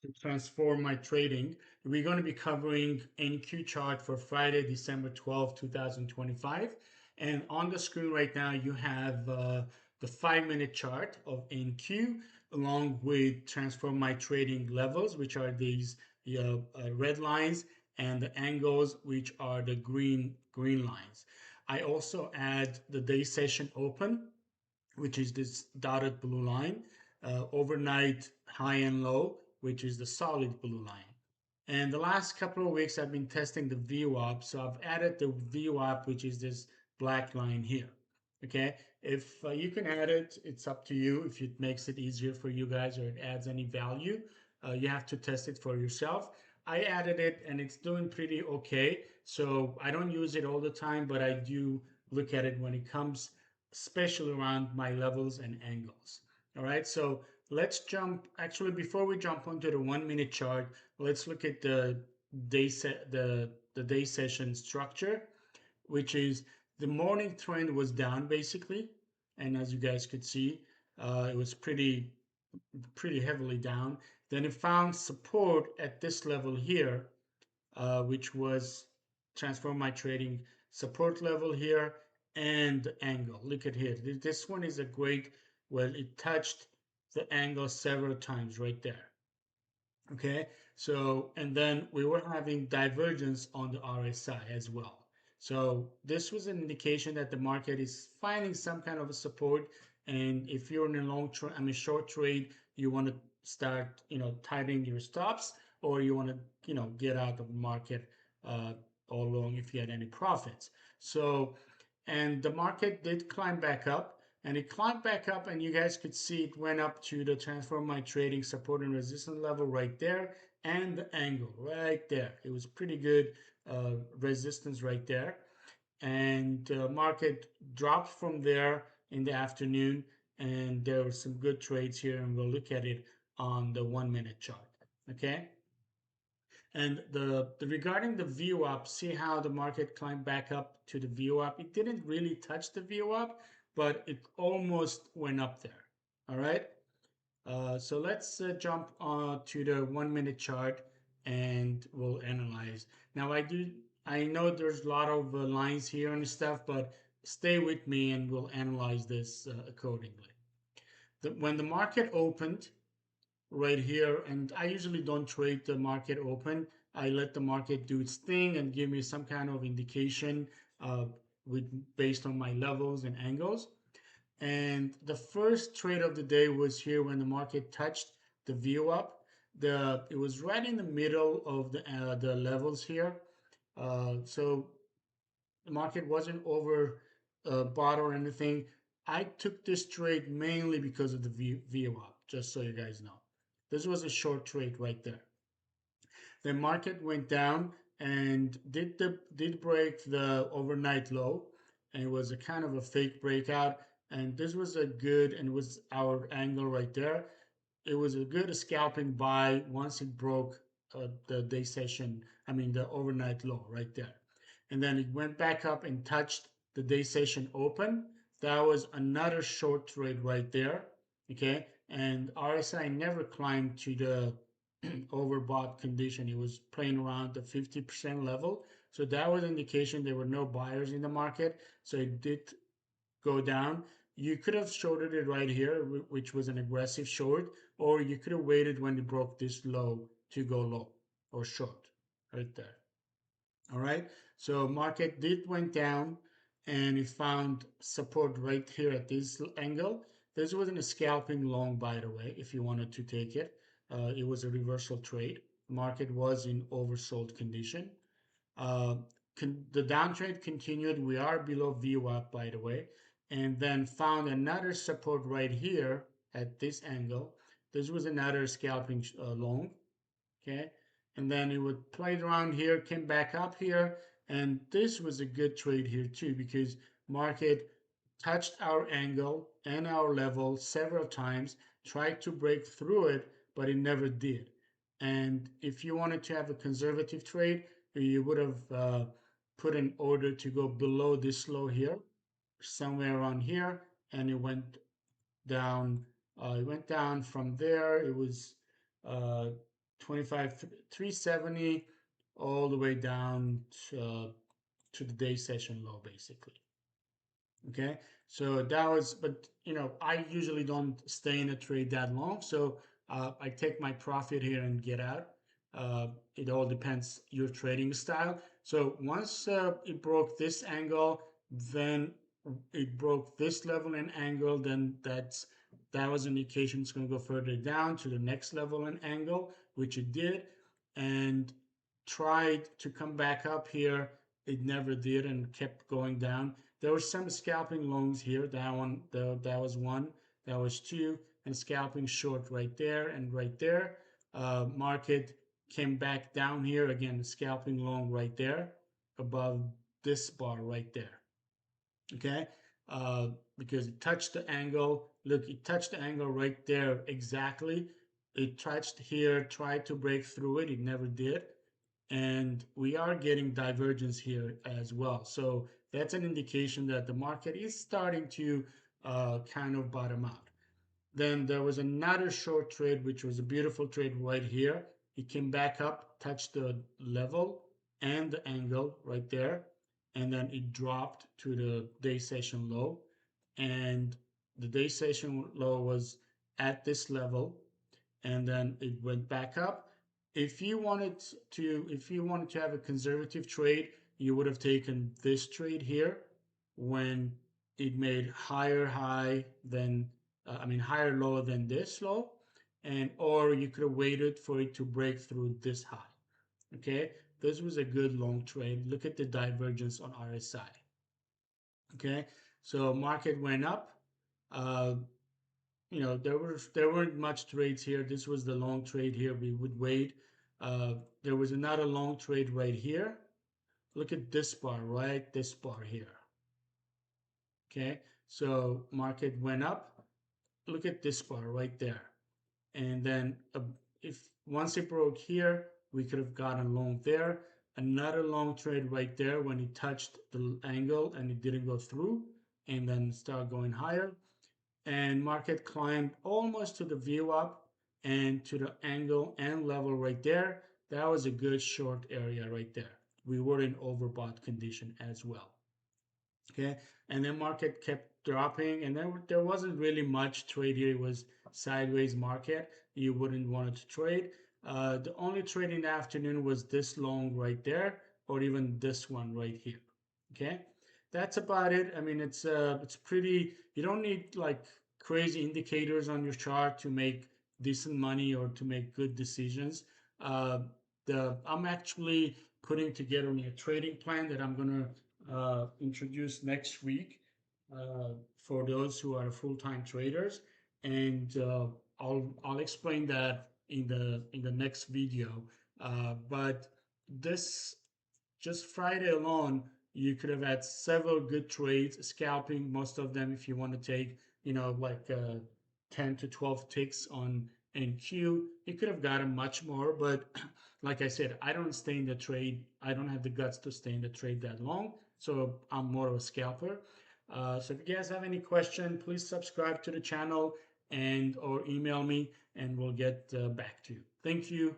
to transform my trading. We're going to be covering NQ chart for Friday, December 12th, 2025. And on the screen right now, you have the 5 minute chart of NQ along with transform my trading levels, which are these red lines, and the angles, which are the green lines. I also add the day session open, which is this dotted blue line, overnight high and low, which is the solid blue line. And the last couple of weeks, I've been testing the VWAP. So I've added the VWAP, which is this black line here. Okay. If you can add it, it's up to you. If it makes it easier for you guys or it adds any value, you have to test it for yourself. I added it and it's doing pretty okay. So I don't use it all the time, but I do look at it when it comes, especially around my levels and angles. All right. So let's jump. Actually, before we jump onto the 1 minute chart, let's look at the the day session structure, which is the morning trend was down basically, and as you guys could see, it was pretty heavily down. Then it found support at this level here, which was transform my trading support level here and the angle. Look at here. This one is a great, well, it touched the angle several times right there. Okay, so and then we were having divergence on the RSI as well. So this was an indication that the market is finding some kind of a support. And if you're in a short trade, you want to start, tightening your stops, or you want to, get out of the market all along if you had any profits. So, and the market did climb back up, and it climbed back up, and you guys could see it went up to the transform my trading support and resistance level right there, and the angle right there. It was pretty good resistance right there, and market dropped from there in the afternoon, and there were some good trades here, and we'll look at it on the 1 minute chart. Okay, and the regarding the VWAP, see how the market climbed back up to the VWAP. It didn't really touch the VWAP, but it almost went up there. All right. So let's jump to the 1 minute chart, and we'll analyze. Now I know there's a lot of lines here and stuff, but stay with me and we'll analyze this accordingly. When the market opened, right here, and I usually don't trade the market open. I let the market do its thing and give me some kind of indication uh, with based on my levels and angles. And the first trade of the day was here when the market touched the view up. It was right in the middle of the levels here. So the market wasn't over bought or anything. I took this trade mainly because of the VWAP, just so you guys know. This was a short trade right there. The market went down and did break the overnight low, and it was a kind of a fake breakout. And this was a good, and it was our angle right there. It was a good scalping buy once it broke the day session. I mean the overnight low right there, and then it went back up and touched the day session open. That was another short trade right there. Okay, and RSI never climbed to the overbought condition. It was playing around the 50% level. So that was an indication there were no buyers in the market. So it did go down. You could have shorted it right here, which was an aggressive short, or you could have waited when it broke this low to go low or short right there. All right. So market did went down and it found support right here at this angle. This wasn't a scalping long, by the way, if you wanted to take it. It was a reversal trade. Market was in oversold condition. Uh, the downtrend continued. We are below VWAP, by the way, and then found another support right here at this angle. This was another scalping long. Okay, and then it would play around here, came back up here, and this was a good trade here too because market touched our angle and our level several times, tried to break through it, but it never did. And if you wanted to have a conservative trade, you would have put an order to go below this low here, somewhere around here, and it went down. It went down from there. It was uh, 25 370 all the way down to the day session low basically. Okay, so that was, but I usually don't stay in a trade that long, so I take my profit here and get out. It all depends your trading style. So once it broke this angle, then it broke this level and angle, then that was an indication it's going to go further down to the next level and angle, which it did, and tried to come back up here. It never did and kept going down. There were some scalping longs here. That one, that was one. That was two, and scalping short right there and right there. Market came back down here again. Scalping long right there, above this bar right there. Okay, because it touched the angle. Look, it touched the angle right there exactly. It touched here, tried to break through it. It never did, and we are getting divergence here as well. So that's an indication that the market is starting to kind of bottom out. Then there was another short trade, which was a beautiful trade right here. It came back up, touched the level and the angle right there, and then it dropped to the day session low. And the day session low was at this level, and then it went back up. If you wanted to have a conservative trade, you would have taken this trade here when it made higher high than higher low than this low, and or you could have waited for it to break through this high. Okay, this was a good long trade. Look at the divergence on RSI. Okay, so market went up. Uh, there weren't much trades here. This was the long trade here. We would wait. There was another long trade right here. Look at this bar, right? This bar here. Okay, so market went up. Look at this bar right there. And then if once it broke here, we could have gotten long there. Another long trade right there when it touched the angle and it didn't go through, and then start going higher. And market climbed almost to the view up and to the angle and level right there. That was a good short area right there. We were in overbought condition as well. Okay, and then market kept dropping, and then there wasn't really much trade here. It was sideways market. You wouldn't want it to trade. The only trade in the afternoon was this long right there, or even this one right here. Okay, that's about it. I mean, it's pretty. You don't need like crazy indicators on your chart to make decent money or to make good decisions. Uh, I'm actually putting together a trading plan that I'm gonna introduce next week for those who are full-time traders, and I'll explain that in the next video. But this just Friday alone, you could have had several good trades, scalping most of them if you want to take, like 10 to 12 ticks on NQ. You could have gotten much more, but like I said, I don't stay in the trade. I don't have the guts to stay in the trade that long, so I'm more of a scalper. So if you guys have any question, please subscribe to the channel and or email me, and we'll get back to you. Thank you.